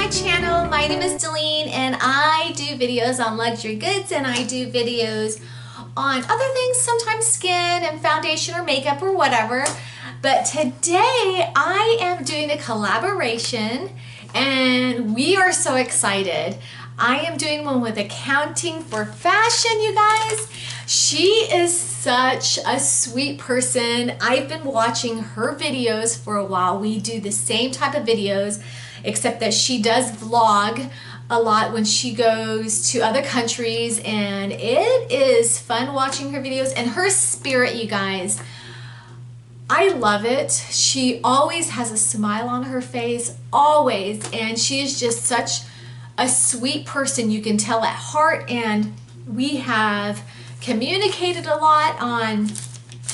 my channel. My name is Delene and I do videos on luxury goods and I do videos on other things, sometimes skin and foundation or makeup or whatever. But today I am doing a collaboration and we are so excited. I am doing one with Accounting for Fashion, you guys. She is such a sweet person. I've been watching her videos for a while. We do the same type of videos, except that she does vlog a lot when she goes to other countries, and it is fun watching her videos and her spirit, you guys. I love it. She always has a smile on her face, always, and she is just such a sweet person, you can tell at heart, and we have communicated a lot on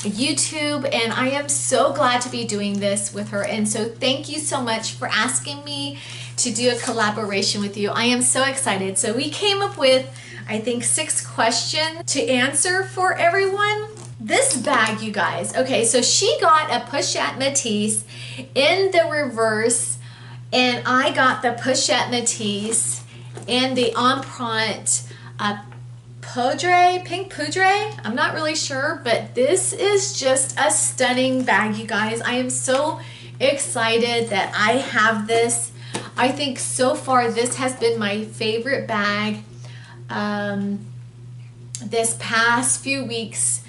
YouTube, and I am so glad to be doing this with her. And so thank you so much for asking me to do a collaboration with you. I am so excited. So we came up with, I think, 6 questions to answer for everyone. This bag, you guys. Okay, so she got a Pochette Metis in the reverse, and I got the Pochette Metis and the Empreinte Pink Poudre. I'm not really sure, but this is just a stunning bag, you guys. I am so excited that I have this. I think so far this has been my favorite bag this past few weeks.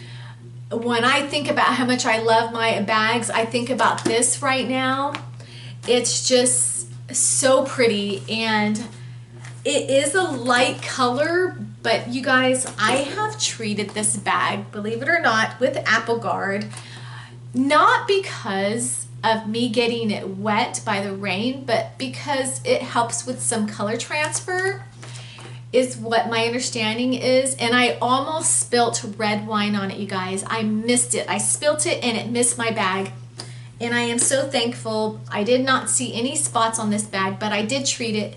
When I think about how much I love my bags, I think about this right now. It's just so pretty, and it is a light color, but you guys, I have treated this bag, believe it or not, with Apple Guard, not because of me getting it wet by the rain, but because it helps with some color transfer, is what my understanding is. And I almost spilt red wine on it, you guys. I missed it. I spilt it and it missed my bag. And I am so thankful. I did not see any spots on this bag, but I did treat it.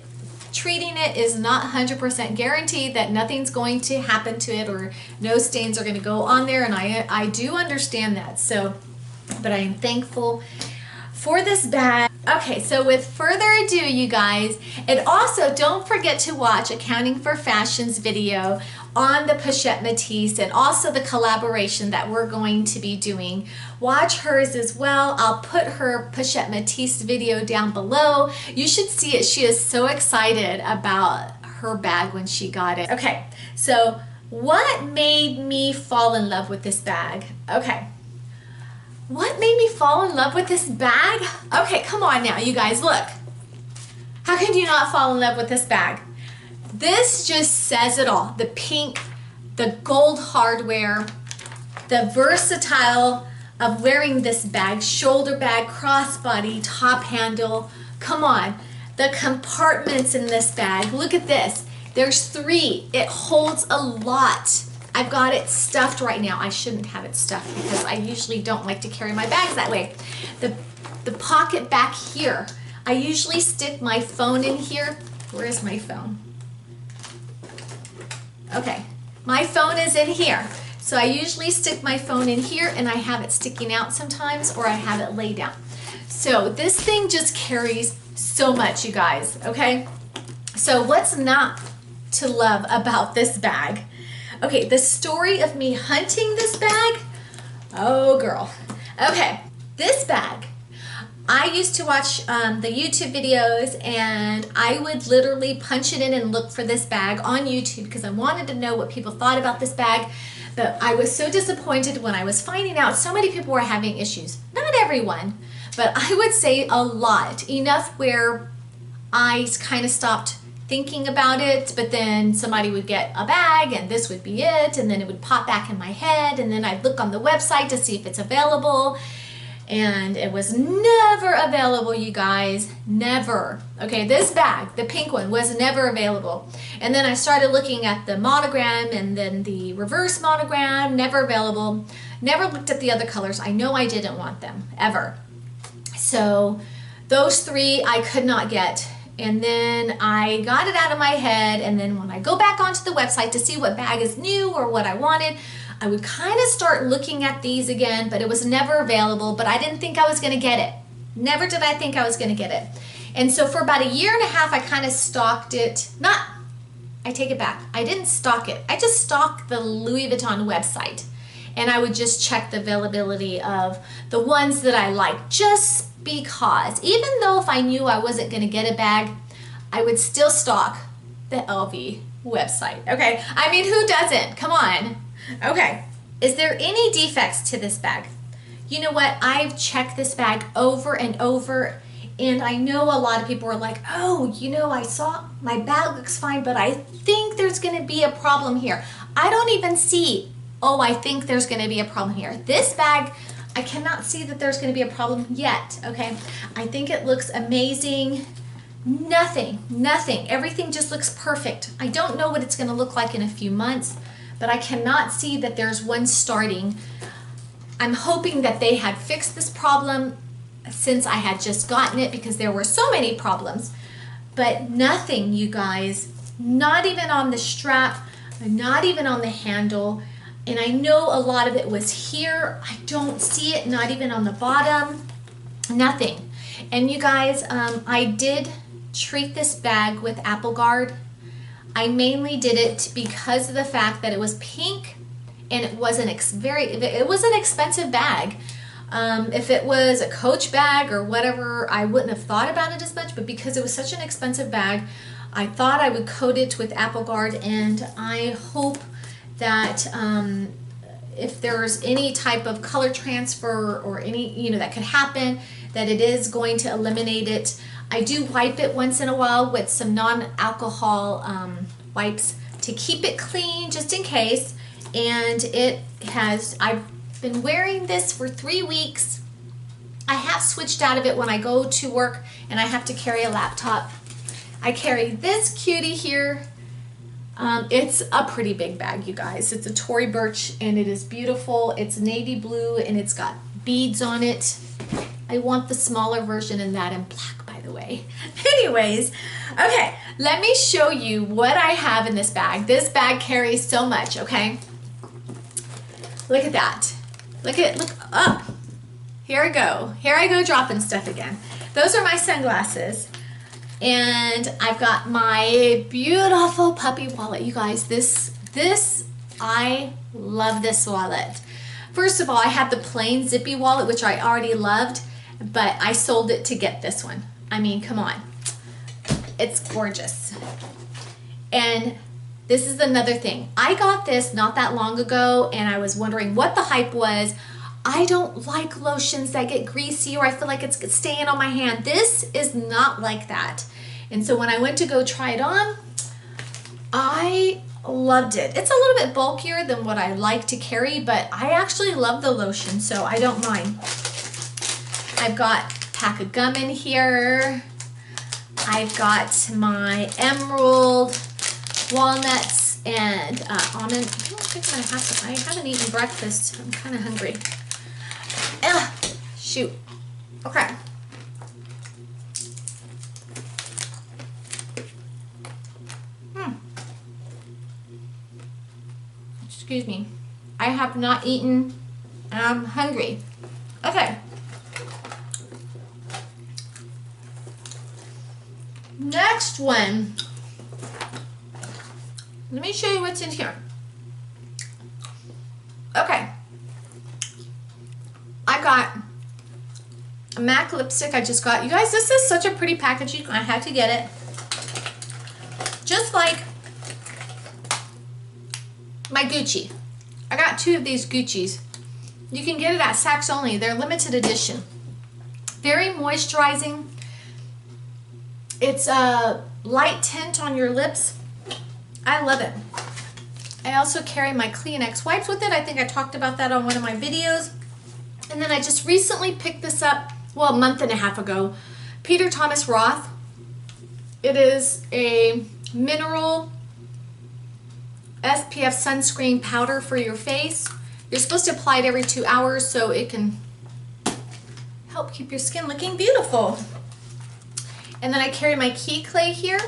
Treating it is not 100% guaranteed that nothing's going to happen to it or no stains are going to go on there, and I do understand that. So, but I am thankful for this bag. Okay, so with further ado, you guys, and also don't forget to watch Accounting for Fashion's video on the Pochette Metis and also the collaboration that we're going to be doing. Watch hers as well. I'll put her Pochette Metis video down below. You should see it. She is so excited about her bag when she got it. Okay, so what made me fall in love with this bag? Okay. What made me fall in love with this bag? Okay, come on now, you guys, look. How can you not fall in love with this bag? This just says it all. The pink, the gold hardware, the versatile of wearing this bag, shoulder bag, crossbody, top handle. Come on, the compartments in this bag. Look at this. There's 3. It holds a lot. I've got it stuffed right now. I shouldn't have it stuffed because I usually don't like to carry my bags that way. The pocket back here, I usually stick my phone in here. Where is my phone? Okay, my phone is in here. So I usually stick my phone in here, and I have it sticking out sometimes, or I have it laid down. So this thing just carries so much, you guys, okay? So what's not to love about this bag? Okay, the story of me hunting this bag, oh girl. Okay, this bag, I used to watch the YouTube videos, and I would literally punch it in and look for this bag on YouTube because I wanted to know what people thought about this bag. But I was so disappointed when I was finding out so many people were having issues. Not everyone, but I would say a lot. Enough where I kind of stopped thinking about it, but then somebody would get a bag and this would be it, and then it would pop back in my head, and then I'd look on the website to see if it's available, and it was never available, you guys. Never. Okay, this bag, the pink one, was never available. And then I started looking at the monogram and then the reverse monogram, never available. Never looked at the other colors. I know I didn't want them, ever. So those 3 I could not get. And then I got it out of my head, and then when I go back onto the website to see what bag is new or what I wanted, I would kind of start looking at these again, but it was never available, but I didn't think I was going to get it. Never did I think I was going to get it. And so for about a year and a half, I kind of stalked it. I take it back. I didn't stalk it. I just stalked the Louis Vuitton website. And I would just check the availability of the ones that I liked, just because. Even though if I knew I wasn't going to get a bag, I would still stalk the LV website. Okay, I mean, who doesn't? Come on. Okay, is there any defects to this bag? You know what? I've checked this bag over and over, and I know a lot of people are like, oh, you know, I saw my bag looks fine, but I think there's going to be a problem here. I don't even see, oh, I think there's going to be a problem here. This bag, I cannot see that there's going to be a problem yet, okay? I think it looks amazing. Nothing, everything just looks perfect. I don't know what it's going to look like in a few months, but I cannot see that there's one starting. I'm hoping that they had fixed this problem since I had just gotten it, because there were so many problems, but nothing, you guys, not even on the strap, not even on the handle. And I know a lot of it was here. I don't see it, not even on the bottom, nothing. And you guys, I did treat this bag with Apple Guard. I mainly did it because of the fact that it was pink and it was an expensive bag. If it was a Coach bag or whatever, I wouldn't have thought about it as much, but because it was such an expensive bag, I thought I would coat it with Apple Guard, and I hope that if there's any type of color transfer or any, you know, that could happen, that it is going to eliminate it. I do wipe it once in a while with some non-alcohol wipes to keep it clean, just in case. And I've been wearing this for 3 weeks. I have switched out of it when I go to work and I have to carry a laptop. I carry this cutie here. It's a pretty big bag, you guys. It's a Tory Burch and it is beautiful. It's navy blue and it's got beads on it. I want the smaller version in that in black, by the way. Anyways, okay, let me show you what I have in this bag. This bag carries so much, okay? Look at that. Look up. Here I go dropping stuff again. Those are my sunglasses. And I've got my beautiful puppy wallet. You guys, I love this wallet. First of all, I had the plain zippy wallet, which I already loved, but I sold it to get this one. I mean, come on. It's gorgeous. And this is another thing. I got this not that long ago, and I was wondering what the hype was. I don't like lotions that get greasy or I feel like it's staying on my hand. This is not like that. And so when I went to go try it on, I loved it. It's a little bit bulkier than what I like to carry, but I actually love the lotion, so I don't mind. I've got a pack of gum in here. I've got my emerald, walnuts, and almond. I don't think I'm gonna have some. I haven't eaten breakfast. I'm kind of hungry. Shoot. Okay. Excuse me. I have not eaten. I'm hungry. Okay. Next one. Let me show you what's in here. Okay. I got a MAC lipstick I just got. You guys, this is such a pretty packaging. I had to get it. Just like my Gucci. I got 2 of these Gucci's. You can get it at Saks only. They're limited edition. Very moisturizing. It's a light tint on your lips. I love it. I also carry my Kleenex wipes with it. I think I talked about that on one of my videos. And then I just recently picked this up, well, a month and a half ago. Peter Thomas Roth. It is a mineral SPF sunscreen powder for your face. You're supposed to apply it every 2 hours so it can help keep your skin looking beautiful. And then I carry my key clay here.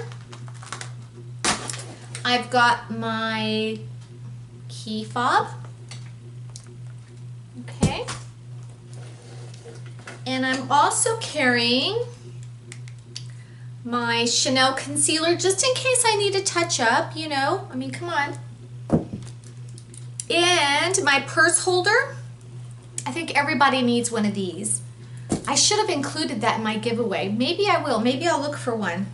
I've got my key fob. Okay. And I'm also carrying my Chanel concealer just in case I need to touch up, you know, I mean, come on. And my purse holder. I think everybody needs one of these. I should have included that in my giveaway. Maybe I will. Maybe I'll look for one.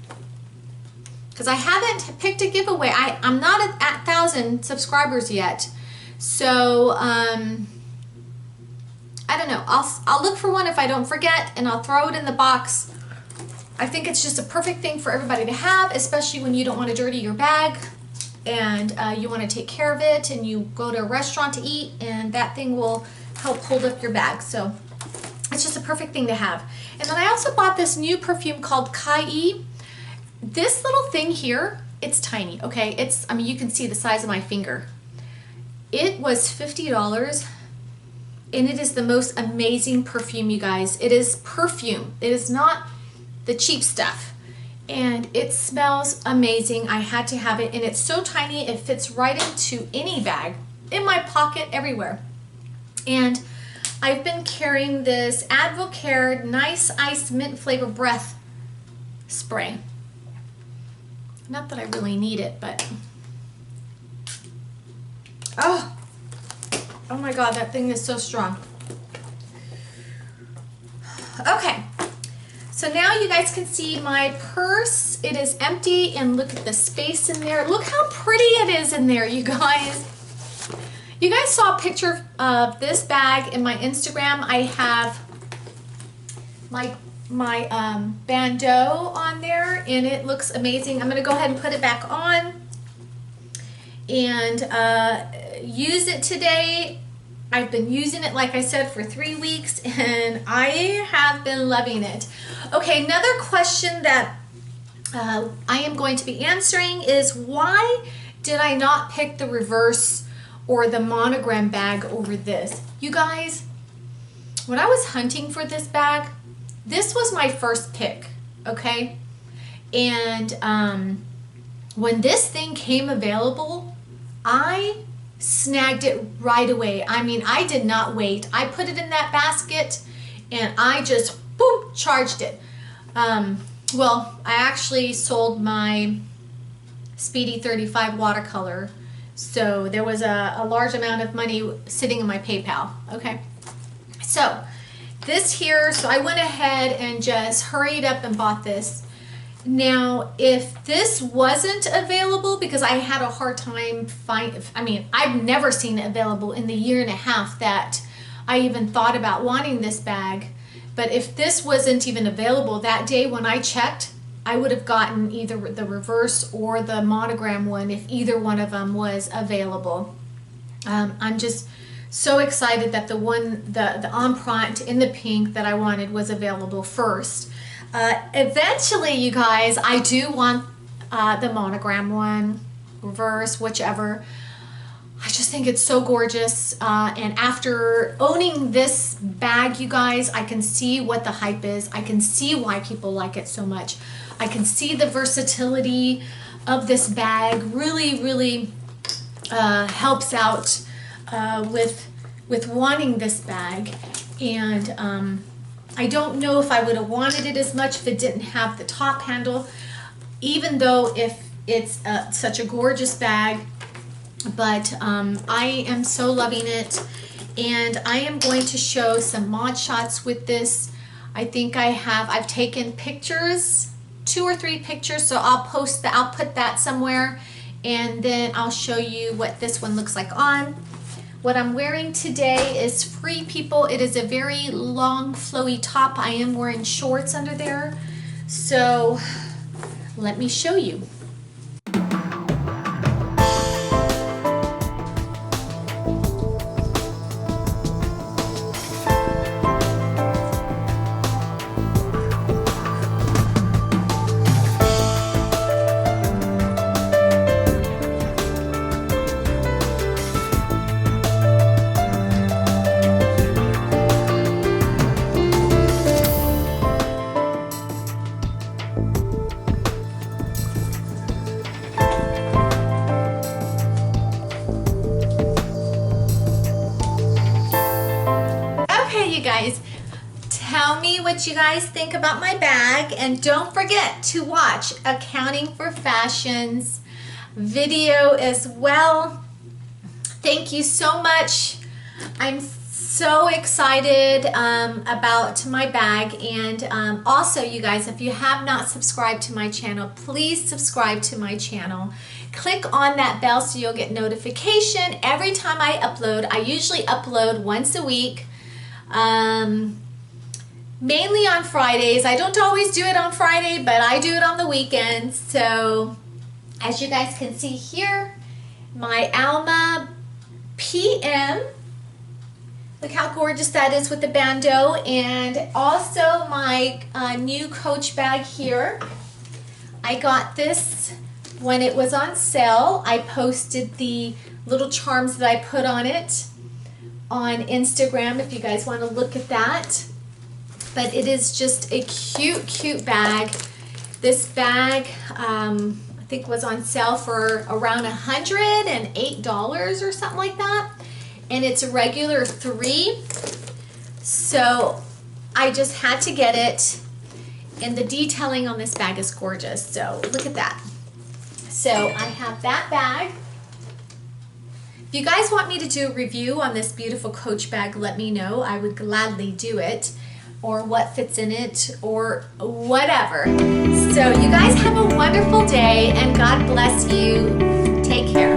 Because I haven't picked a giveaway. I'm not at 1,000 subscribers yet. So, I don't know. I'll look for one if I don't forget, and I'll throw it in the box. I think it's just a perfect thing for everybody to have, especially when you don't want to dirty your bag and you want to take care of it, and you go to a restaurant to eat, and that thing will help hold up your bag. So it's just a perfect thing to have. And then I also bought this new perfume called Kai. This little thing here, it's tiny, okay? I mean, you can see the size of my finger. It was $50, and it is the most amazing perfume, you guys. It is perfume. It is not the cheap stuff. And it smells amazing. I had to have it, and it's so tiny, it fits right into any bag, in my pocket, everywhere. And I've been carrying this Advocare Nice Ice Mint Flavor Breath Spray. Not that I really need it, but oh my God, that thing is so strong. Okay, so now you guys can see my purse. It is empty, and look at the space in there. Look how pretty it is in there, you guys. You guys saw a picture of this bag in my Instagram. I have my bandeau on there, and it looks amazing. I'm going to go ahead and put it back on and use it today. I've been using it, like I said, for 3 weeks, and I have been loving it. Okay, another question that I am going to be answering is, why did I not pick the reverse or the monogram bag over this? You guys, when I was hunting for this bag, this was my first pick, okay? And when this thing came available, I snagged it right away. I mean, I did not wait. I put it in that basket, and I just, boom, charged it. Well, I actually sold my Speedy 35 watercolor, so there was a large amount of money sitting in my PayPal, okay? So this here, so I went ahead and just hurried up and bought this. Now, if this wasn't available, because I had a hard time I mean, I've never seen it available in the 1.5 years that I even thought about wanting this bag. But if this wasn't even available that day when I checked, I would have gotten either the reverse or the monogram one if either one of them was available. I'm just so excited that the Empreinte in the pink that I wanted was available first. Eventually, you guys, I do want the monogram one, reverse, whichever. I just think it's so gorgeous, and after owning this bag, you guys, I can see what the hype is. I can see why people like it so much. I can see the versatility of this bag. Really helps out with wanting this bag. And I don't know if I would have wanted it as much if it didn't have the top handle, even though if it's such a gorgeous bag. But I am so loving it, and I am going to show some mod shots with this. I think I've taken pictures, 2 or 3 pictures, so I'll put that somewhere, and then I'll show you what this one looks like on. What I'm wearing today is Free People. It is a very long flowy top. I am wearing shorts under there, so let me show you. tell me what you guys think about my bag, and don't forget to watch Accounting for Fashion's video as well. Thank you so much. I'm so excited about my bag, and also you guys, if you have not subscribed to my channel, please subscribe to my channel. Click on that bell so you'll get notification every time I upload. I usually upload once a week, mainly on Fridays. I don't always do it on Friday, but I do it on the weekends. So as you guys can see here, my Alma PM. Look how gorgeous that is with the bandeau, and also my new Coach bag here. I got this when it was on sale. I posted the little charms that I put on it on Instagram if you guys want to look at that. But it is just a cute bag. This bag I think was on sale for around $108 or something like that. And it's a regular 3. So I just had to get it. And the detailing on this bag is gorgeous. So look at that. So I have that bag. If you guys want me to do a review on this beautiful Coach bag, let me know. I would gladly do it, or what fits in it, or whatever. So you guys have a wonderful day, and God bless you. Take care.